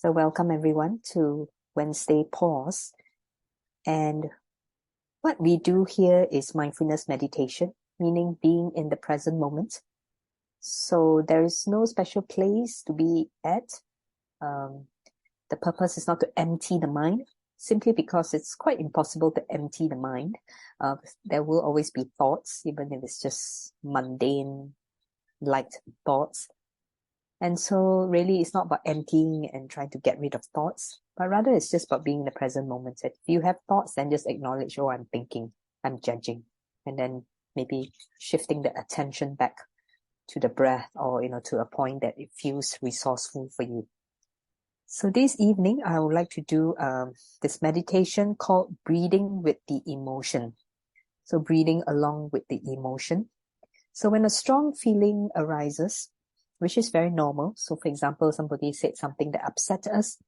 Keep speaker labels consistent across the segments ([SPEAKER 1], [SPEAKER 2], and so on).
[SPEAKER 1] So welcome everyone to Wednesday Pause. And what we do here is mindfulness meditation, meaning being in the present moment. So there is no special place to be at. The purpose is not to empty the mind, simply because it's quite impossible to empty the mind. There will always be thoughts, even if it's just mundane, light thoughts. And so really it's not about emptying and trying to get rid of thoughts, but rather it's just about being in the present moment. If you have thoughts, then just acknowledge, oh, I'm thinking, I'm judging, and then maybe shifting the attention back to the breath, or, to a point that it feels resourceful for you. So this evening, I would like to do this meditation called breathing with the emotion. So breathing along with the emotion. So when a strong feeling arises, which is very normal. So for example, somebody said something that upset us.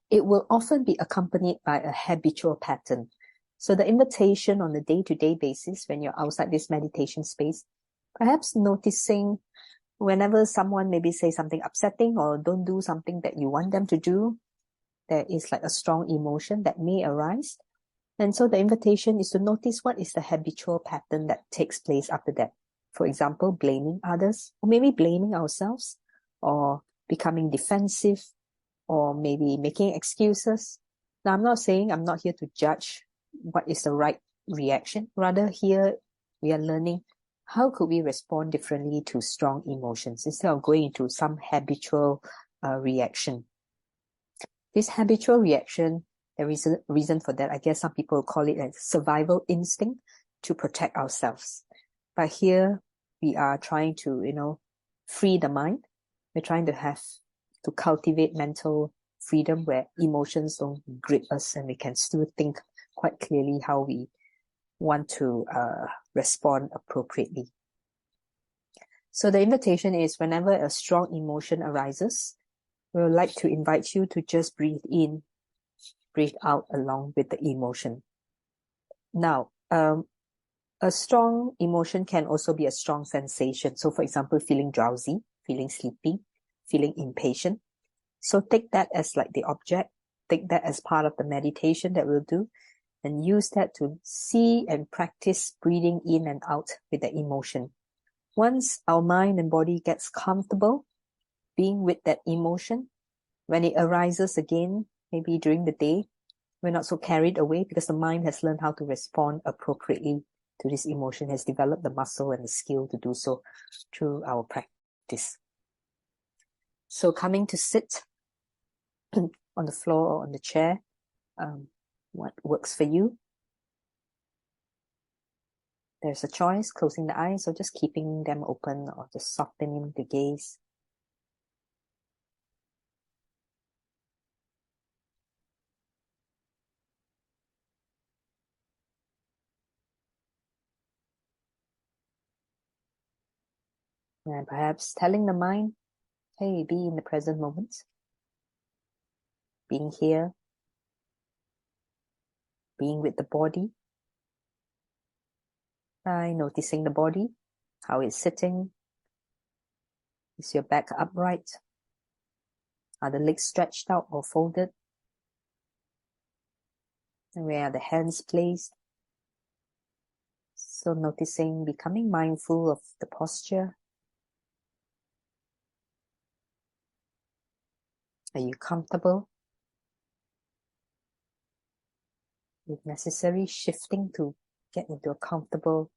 [SPEAKER 1] It will often be accompanied by a habitual pattern. So the invitation on a day-to-day basis, when you're outside this meditation space, perhaps noticing whenever someone maybe say something upsetting or don't do something that you want them to do, there is like a strong emotion that may arise. And so the invitation is to notice what is the habitual pattern that takes place after that. For example, blaming others, or maybe blaming ourselves, or becoming defensive, or maybe making excuses. Now, I'm not saying I'm not here to judge what is the right reaction. Rather, here we are learning how could we respond differently to strong emotions instead of going into some habitual reaction. This habitual reaction, there is a reason for that. I guess some people call it a survival instinct to protect ourselves. But here we are trying to, free the mind. We're trying to cultivate mental freedom where emotions don't grip us, and we can still think quite clearly how we want to respond appropriately. So the invitation is, whenever a strong emotion arises, we would like to invite you to just breathe in, breathe out along with the emotion. Now, a strong emotion can also be a strong sensation. So for example, feeling drowsy, feeling sleepy, feeling impatient. So take that as like the object, take that as part of the meditation that we'll do, and use that to see and practice breathing in and out with the emotion. Once our mind and body gets comfortable being with that emotion, when it arises again, maybe during the day, we're not so carried away because the mind has learned how to respond appropriately to this emotion, has developed the muscle and the skill to do so through our practice. So coming to sit on the floor or on the chair, what works for you? There's a choice, closing the eyes or just keeping them open, or just softening the gaze. And perhaps telling the mind, hey, be in the present moment. Being here. Being with the body. By noticing the body, how it's sitting. Is your back upright? Are the legs stretched out or folded? And where are the hands placed? So noticing, becoming mindful of the posture. Are you comfortable? If necessary, shifting to get into a comfortable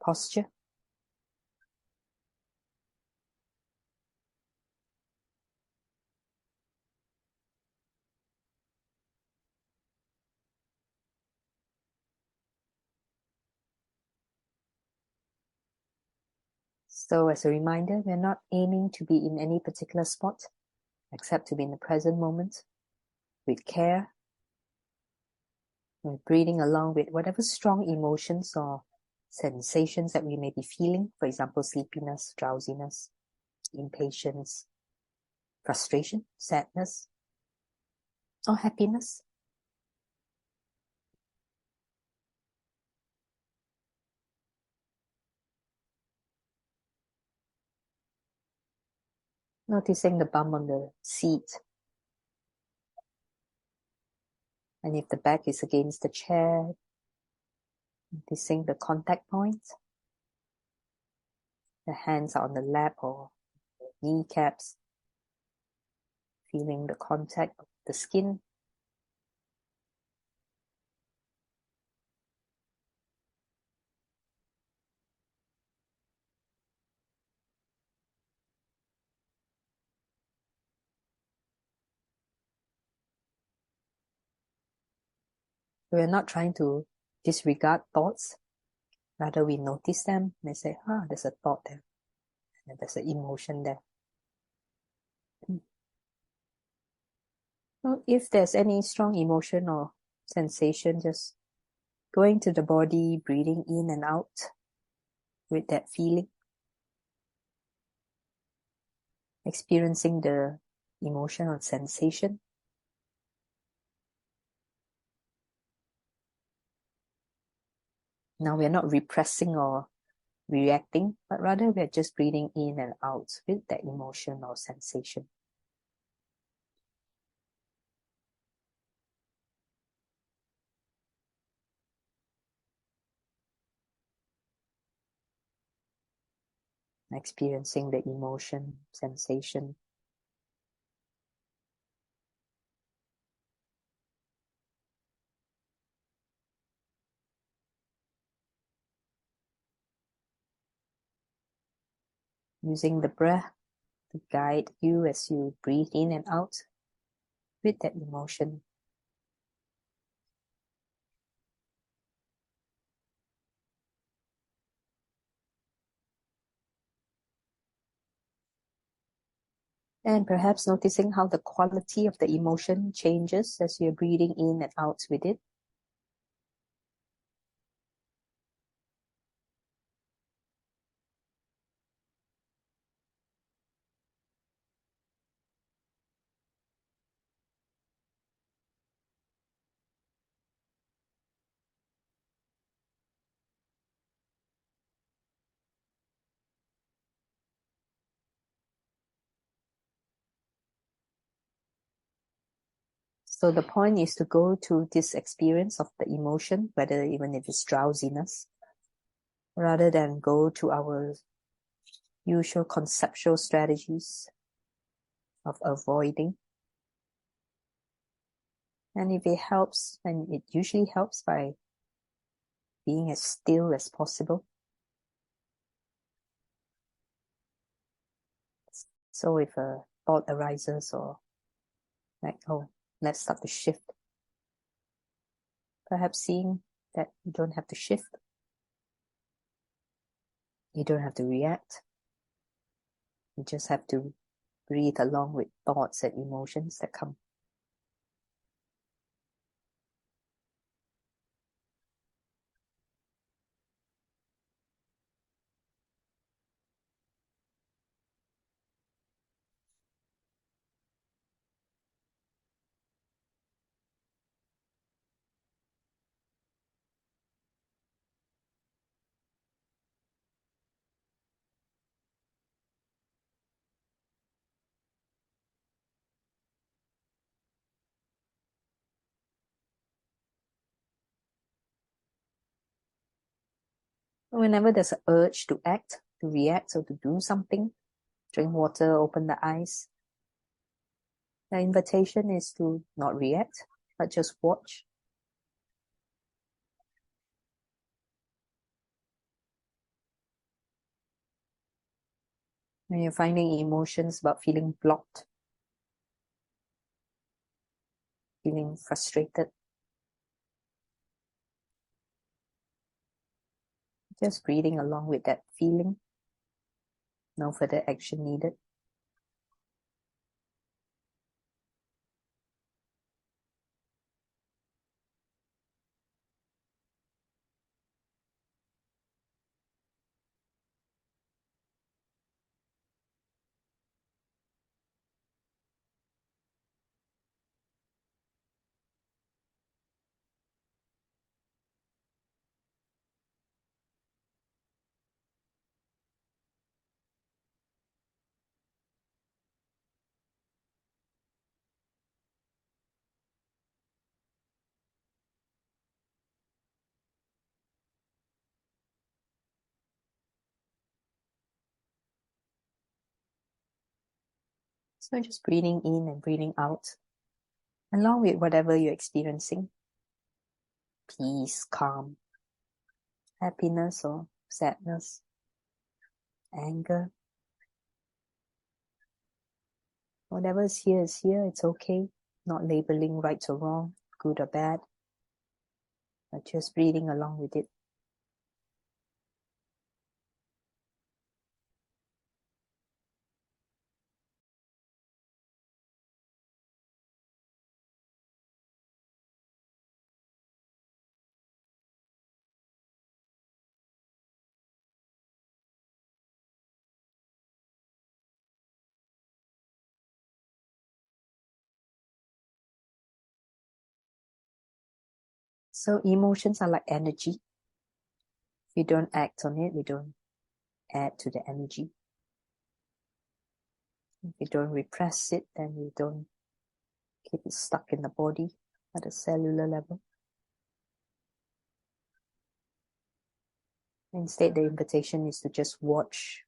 [SPEAKER 1] posture. So as a reminder, we're not aiming to be in any particular spot, except to be in the present moment with care. We're breathing along with whatever strong emotions or sensations that we may be feeling. For example, sleepiness, drowsiness, impatience, frustration, sadness, or happiness. Noticing the bum on the seat, And if the back is against the chair, noticing the contact point. The hands are on the lap or kneecaps, feeling the contact of the skin. We're not trying to disregard thoughts. Rather, we notice them and say, there's a thought there. And there's an emotion there. So if there's any strong emotion or sensation, just going to the body, breathing in and out with that feeling. Experiencing the emotion or sensation. Now we're not repressing or reacting, but rather we're just breathing in and out with that emotion or sensation. Experiencing the emotion, sensation. Using the breath to guide you as you breathe in and out with that emotion. And perhaps noticing how the quality of the emotion changes as you're breathing in and out with it. So the point is to go to this experience of the emotion, whether even if it's drowsiness, rather than go to our usual conceptual strategies of avoiding. And if it helps, and it usually helps by being as still as possible. So if a thought arises or like, let's start to shift. Perhaps seeing that you don't have to shift. You don't have to react. You just have to breathe along with thoughts and emotions that come. Whenever there's an urge to act, to react, or to do something, drink water, open the eyes, the invitation is to not react, but just watch. When you're finding emotions about feeling blocked, feeling frustrated, just breathing along with that feeling. No further action needed. So just breathing in and breathing out, along with whatever you're experiencing. Peace, calm, happiness or sadness, anger. Whatever is here, it's okay. Not labeling right or wrong, good or bad, but just breathing along with it. So emotions are like energy. If you don't act on it, we don't add to the energy. If you don't repress it, then you don't keep it stuck in the body at a cellular level. Instead, the invitation is to just watch,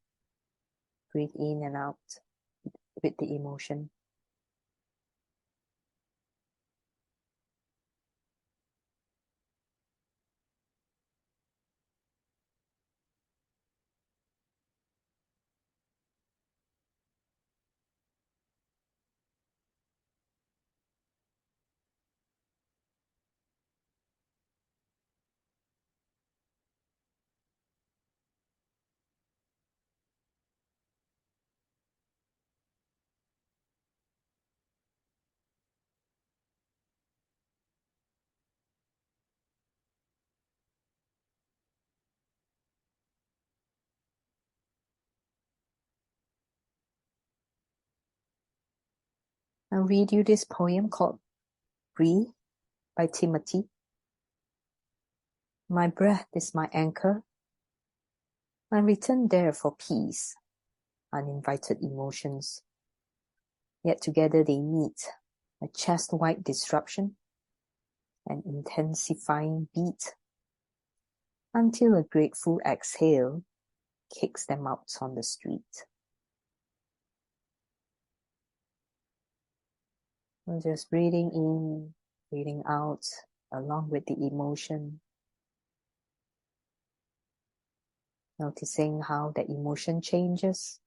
[SPEAKER 1] breathe in and out with the emotion. I'll read you this poem called Breathe by Timothy. My breath is my anchor. I return there for peace, uninvited emotions. Yet together they meet, a chest-wide disruption, an intensifying beat, until a grateful exhale kicks them out on the street. So just breathing in, breathing out, along with the emotion. Noticing how the emotion changes.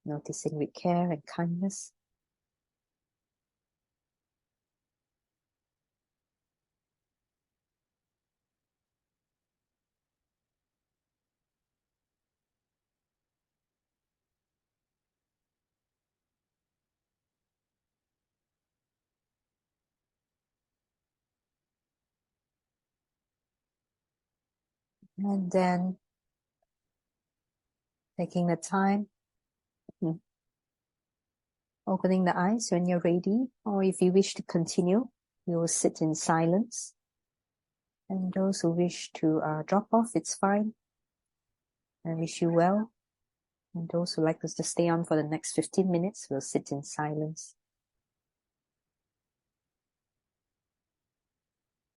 [SPEAKER 1] Noticing with care and kindness. And then taking the time, opening the eyes when you're ready, or if you wish to continue, you will sit in silence. And those who wish to drop off, it's fine. I wish you well. And those who like us to stay on for the next 15 minutes will sit in silence.